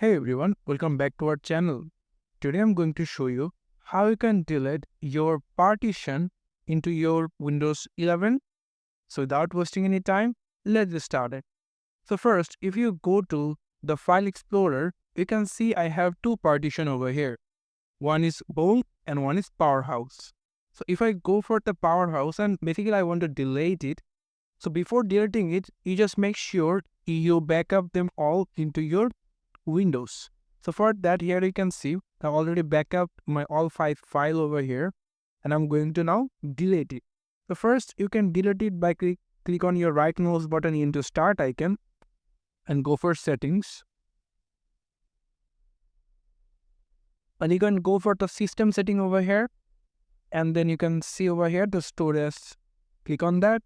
Hey everyone, welcome back to our channel. Today I'm going to show you how you can delete your partition into your Windows 11. So without wasting any time, let's get started. So first, if you go to the File Explorer, you can see I have two partitions over here. One is Home and one is Powerhouse. So if I go for the Powerhouse and basically I want to delete it, so before deleting it, you just make sure you back up them all into your Windows. So for that, here you can see I already backed up my all 5 file over here, and I'm going to now delete it. So first you can delete it by click on your right mouse button into start icon and go for settings, and you can go for the system setting over here, and then you can see over here the storage. Click on that,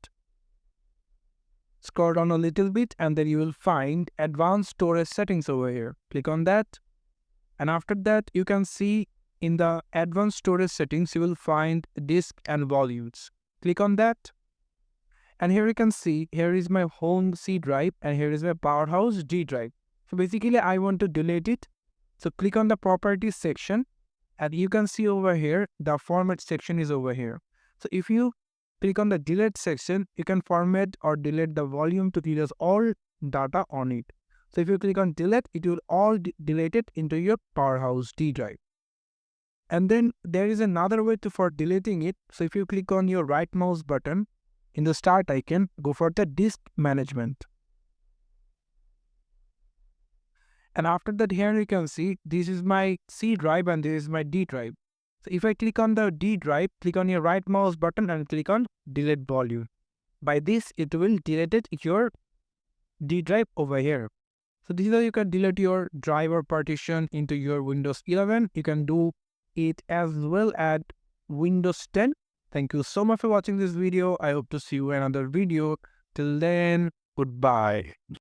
scroll down a little bit, and then you will find advanced storage settings over here. Click on that. And after that, you can see in the advanced storage settings, you will find disk and volumes. Click on that. And here you can see, here is my home C drive and here is my Powerhouse D drive. So basically, I want to delete it. So click on the properties section and you can see over here, the format section is over here. So if you click on the delete section, you can format or delete the volume to delete all data on it. So if you click on delete, it will all delete it into your Powerhouse D drive. And then there is another way for deleting it. So if you click on your right mouse button in the start icon, go for the disk management. And after that, here you can see this is my C drive and this is my D drive. So if I click on the D drive, click on your right mouse button and click on delete volume. By this, it will delete it your D drive over here. So this is how you can delete your drive or partition into your Windows 11. You can do it as well at Windows 10. Thank you so much for watching this video. I hope to see you in another video. Till then, goodbye.